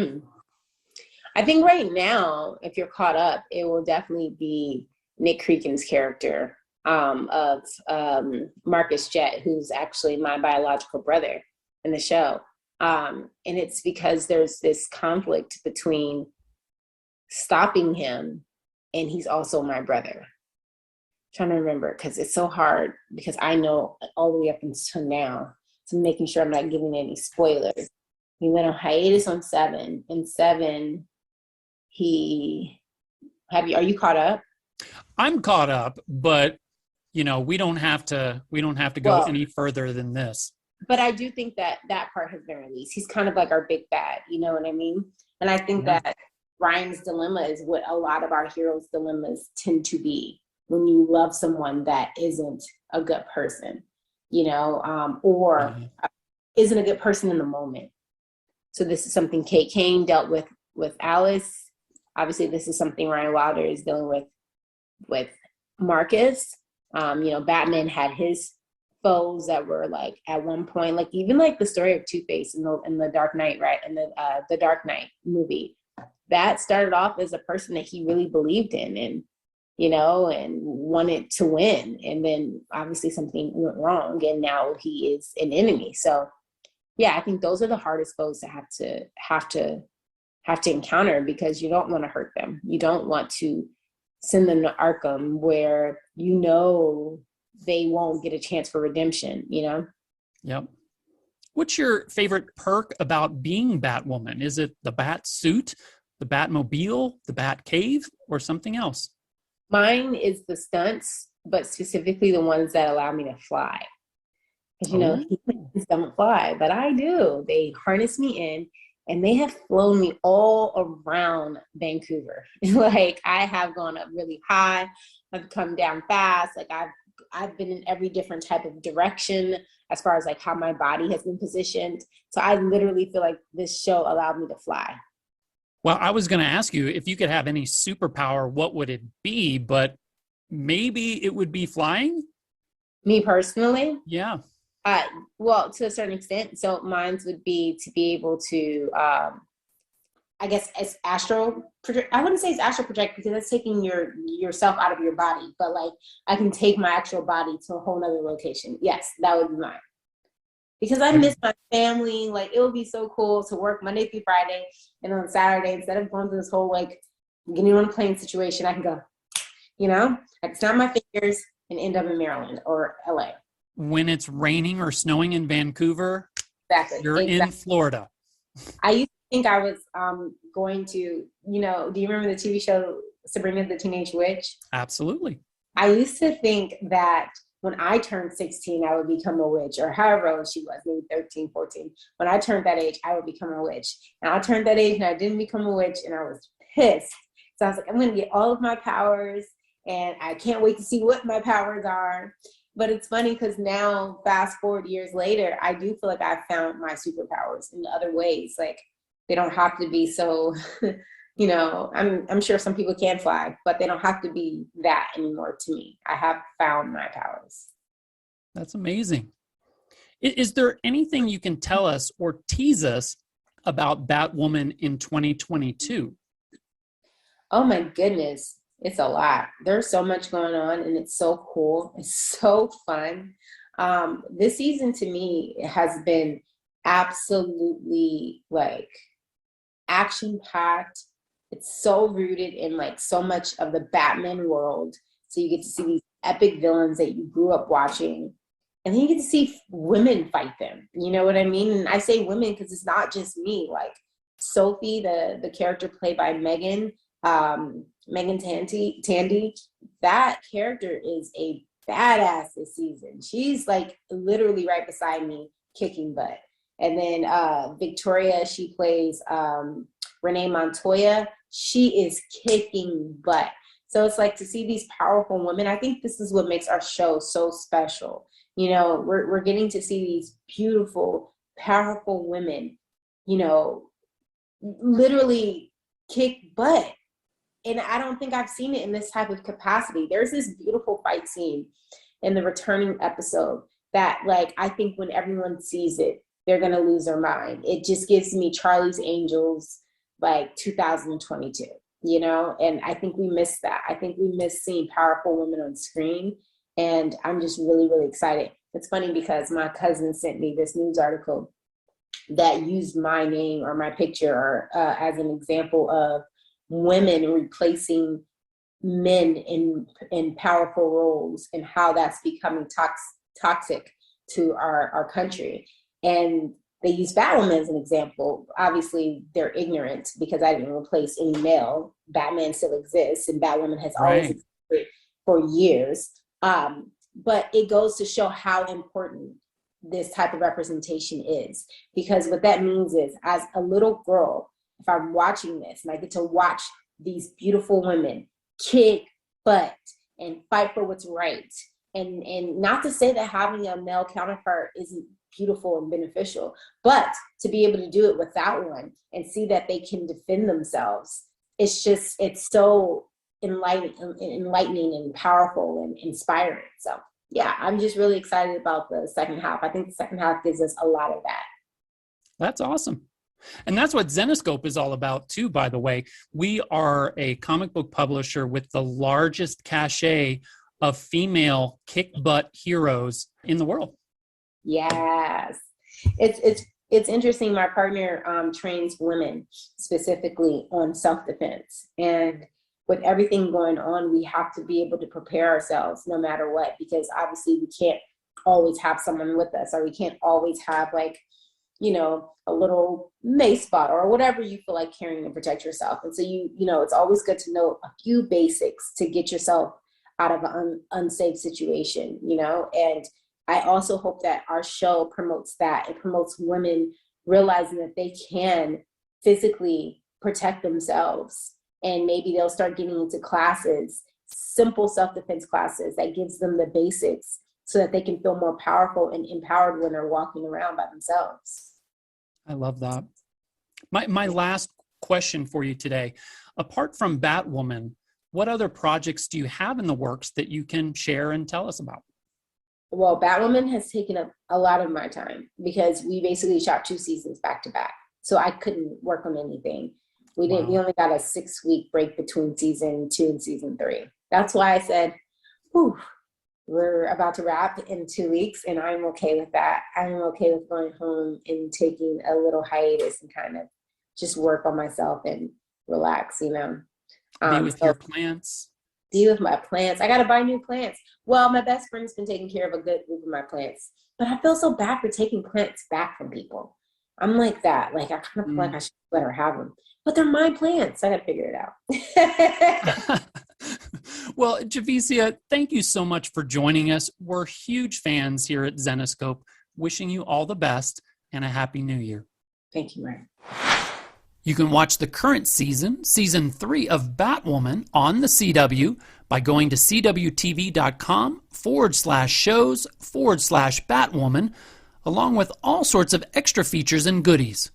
I think right now, if you're caught up, it will definitely be Nick Creakin's character of Marcus Jet, who's actually my biological brother in the show. And it's because there's this conflict between stopping him and he's also my brother. I'm trying to remember, because it's so hard, because I know all the way up until now, so making sure I'm not giving any spoilers. He went on hiatus on 7. In 7, are you caught up? I'm caught up, but we don't have to go any further than this. But I do think that part has been released. He's kind of like our big bad, you know what I mean? And I think that Ryan's dilemma is what a lot of our heroes' dilemmas tend to be when you love someone that isn't a good person, or isn't a good person in the moment. So this is something Kate Kane dealt with Alice. Obviously, this is something Ryan Wilder is dealing with Marcus. Batman had his foes that were like at one point, like even like the story of Two-Face in the Dark Knight, right? In the Dark Knight movie, that started off as a person that he really believed in and wanted to win. And then obviously something went wrong and now he is an enemy. So yeah, I think those are the hardest foes to have to encounter, because you don't want to hurt them. You don't want to send them to Arkham where they won't get a chance for redemption, Yep. What's your favorite perk about being Batwoman? Is it the bat suit, the Batmobile, the Bat Cave, or something else? Mine is the stunts, but specifically the ones that allow me to fly. Because, humans don't fly, but I do. They harness me in, and they have flown me all around Vancouver. Like, I have gone up really high. I've come down fast. Like, I've been in every different type of direction as far as like how my body has been positioned. So I literally feel like this show allowed me to fly. Well, I was going to ask you if you could have any superpower, what would it be? But maybe it would be flying? Me personally? Yeah. Well, to a certain extent. So mine would be to be able to, I guess, as astral project. I wouldn't say it's astral project because that's taking yourself out of your body. But like, I can take my actual body to a whole nother location. Yes, that would be mine. Because I miss my family. Like, it would be so cool to work Monday through Friday, and on Saturday, instead of going through this whole like getting on a plane situation, I can go. I can snap my fingers and end up in Maryland or LA. When it's raining or snowing in Vancouver, exactly. You're in Florida. I used to think I was going to, do you remember the TV show Sabrina the Teenage Witch? Absolutely. I used to think that when I turned 16, I would become a witch, or however old she was, maybe 13, 14. When I turned that age, I would become a witch. And I turned that age and I didn't become a witch, and I was pissed. So I was like, I'm going to get all of my powers and I can't wait to see what my powers are. But it's funny because now, fast forward years later, I do feel like I've found my superpowers in other ways. Like, they don't have to be so, you know, I'm sure some people can fly, but they don't have to be that anymore to me. I have found my powers. That's amazing. Is there anything you can tell us or tease us about Batwoman in 2022? Oh my goodness. It's a lot. There's so much going on, and it's so cool. It's so fun. This season to me has been absolutely like action packed. It's so rooted in like so much of the Batman world. So you get to see these epic villains that you grew up watching. And then you get to see women fight them. You know what I mean? And I say women because it's not just me. Like Sophie, the character played by Megan Tandy, that character is a badass this season. She's like literally right beside me kicking butt. And then Victoria, she plays Renee Montoya. She is kicking butt. So it's like to see these powerful women. I think this is what makes our show so special. You know, we're getting to see these beautiful, powerful women, you know, literally kick butt. And I don't think I've seen it in this type of capacity. There's this beautiful fight scene in the returning episode that, like, I think when everyone sees it, they're going to lose their mind. It just gives me Charlie's Angels, like 2022, you know? And I think we miss that. I think we miss seeing powerful women on screen. And I'm just really, really excited. It's funny because my cousin sent me this news article that used my name or my picture as an example of women replacing men in powerful roles and how that's becoming toxic to our country. And they use Batwoman as an example. Obviously, they're ignorant because I didn't replace any male. Batman still exists, and Batwoman has always existed for years. But it goes to show how important this type of representation is. Because what that means is, as a little girl, if I'm watching this and I get to watch these beautiful women kick butt and fight for what's right, and not to say that having a male counterpart isn't beautiful and beneficial, but to be able to do it without one and see that they can defend themselves, it's so enlightening and powerful and inspiring. So yeah, I'm just really excited about the second half. I think the second half gives us a lot of that. That's awesome. And that's what Zenescope is all about too, by the way. We are a comic book publisher with the largest cachet of female kick butt heroes in the world. Yes. It's interesting. My partner trains women specifically on self-defense. And with everything going on, we have to be able to prepare ourselves no matter what, because obviously we can't always have someone with us, or we can't always have, like, you know, a little mace spot or whatever you feel like carrying to protect yourself. And so, you know, it's always good to know a few basics to get yourself out of an unsafe situation, you know. And I also hope that our show promotes that. It promotes women realizing that they can physically protect themselves. And maybe they'll start getting into classes, simple self-defense classes that gives them the basics so that they can feel more powerful and empowered when they're walking around by themselves. I love that. My last question for you today, apart from Batwoman, what other projects do you have in the works that you can share and tell us about? Well, Batwoman has taken up a lot of my time because we basically shot 2 seasons back to back. So I couldn't work on anything. We only got a 6-week break between season 2 and season 3. That's why I said, whew, we're about to wrap in 2 weeks, and I'm okay with that. I'm okay with going home and taking a little hiatus and kind of just work on myself and relax, you know. Be with your plants. Be with my plants. I got to buy new plants. Well, my best friend's been taking care of a good group of my plants, but I feel so bad for taking plants back from people. I'm like that. Like, I kind of feel like I should let her have them. But they're my plants. I got to figure it out. Well, Javicia, thank you so much for joining us. We're huge fans here at Zenescope. Wishing you all the best and a happy new year. Thank you, Ryan. You can watch the current season 3 of Batwoman on the CW, by going to cwtv.com/shows/Batwoman, along with all sorts of extra features and goodies.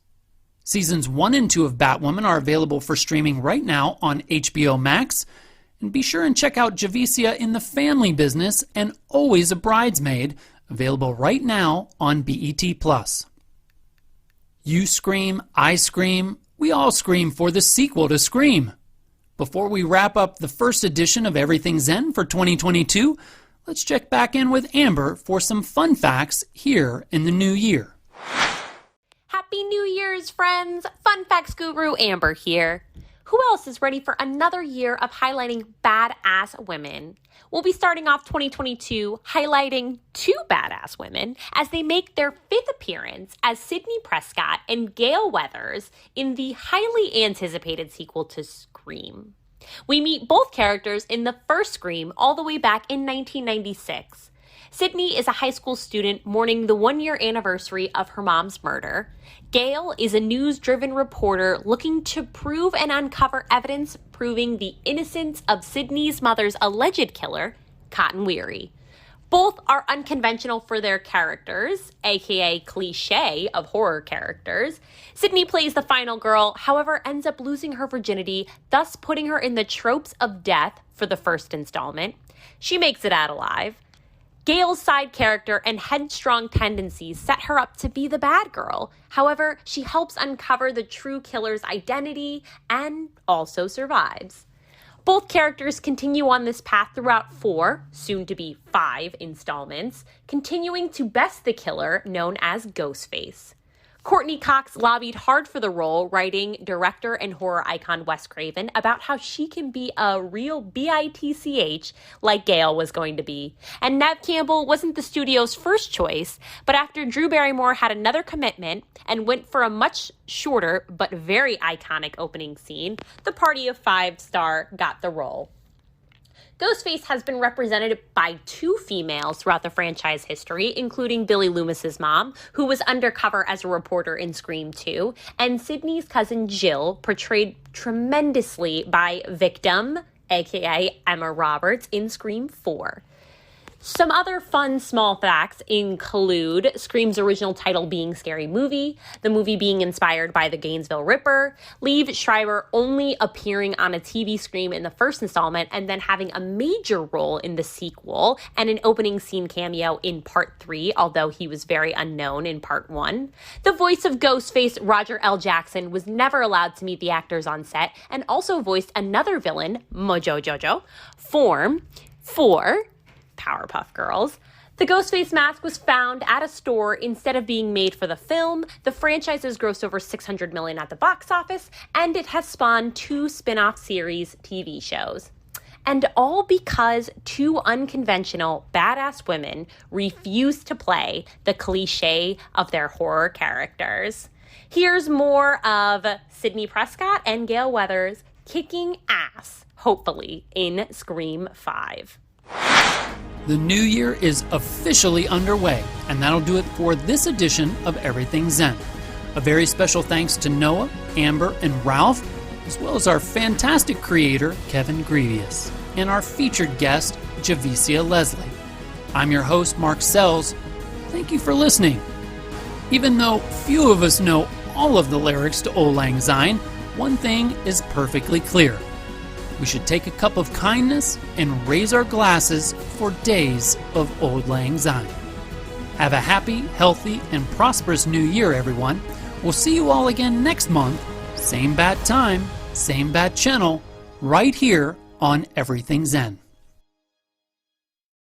Seasons 1 and 2 of Batwoman are available for streaming right now on HBO Max. And be sure and check out Javicia in the Family Business and Always a Bridesmaid, available right now on BET+. You scream, I scream, we all scream for the sequel to Scream. Before we wrap up the first edition of Everything Zen for 2022, let's check back in with Amber for some fun facts here in the new year. Happy New Year's, friends! Fun Facts Guru Amber here. Who else is ready for another year of highlighting badass women? We'll be starting off 2022 highlighting two badass women as they make their 5th appearance as Sidney Prescott and Gale Weathers in the highly anticipated sequel to Scream. We meet both characters in the first Scream all the way back in 1996. Sidney is a high school student mourning the 1-year anniversary of her mom's murder. Gale is a news-driven reporter looking to prove and uncover evidence proving the innocence of Sidney's mother's alleged killer, Cotton Weary. Both are unconventional for their characters, aka cliché of horror characters. Sidney plays the final girl, however, ends up losing her virginity, thus putting her in the tropes of death for the first installment. She makes it out alive. Gale's side character and headstrong tendencies set her up to be the bad girl. However, she helps uncover the true killer's identity and also survives. Both characters continue on this path throughout 4, soon to be 5 installments, continuing to best the killer known as Ghostface. Courtney Cox lobbied hard for the role, writing director and horror icon Wes Craven about how she can be a real bitch like Gale was going to be. And Neve Campbell wasn't the studio's first choice, but after Drew Barrymore had another commitment and went for a much shorter but very iconic opening scene, the Party of 5 star got the role. Ghostface has been represented by 2 females throughout the franchise history, including Billy Loomis's mom, who was undercover as a reporter in Scream 2, and Sidney's cousin Jill, portrayed tremendously by Victim, aka Emma Roberts, in Scream 4. Some other fun small facts include Scream's original title being Scary Movie, the movie being inspired by the Gainesville Ripper, Liev Schreiber only appearing on a TV Scream in the first installment and then having a major role in the sequel and an opening scene cameo in Part 3, although he was very unknown in Part 1. The voice of Ghostface, Roger L. Jackson, was never allowed to meet the actors on set and also voiced another villain, Mojo Jojo, Form, 4, Powerpuff Girls. The Ghostface mask was found at a store instead of being made for the film. The franchise has grossed over $600 million at the box office, and it has spawned 2 spin-off series TV shows. And all because 2 unconventional, badass women refused to play the cliché of their horror characters. Here's more of Sidney Prescott and Gale Weathers kicking ass, hopefully, in Scream 5. The new year is officially underway, and that'll do it for this edition of Everything Zen. A very special thanks to Noah, Amber, and Ralph, as well as our fantastic creator, Kevin Grevious, and our featured guest, Javicia Leslie. I'm your host, Mark Sells. Thank you for listening. Even though few of us know all of the lyrics to Auld Lang Syne, one thing is perfectly clear. We should take a cup of kindness and raise our glasses for days of Auld Lang Syne. Have a happy, healthy, and prosperous new year, everyone. We'll see you all again next month. Same bat time, same bat channel, right here on Everything Zen.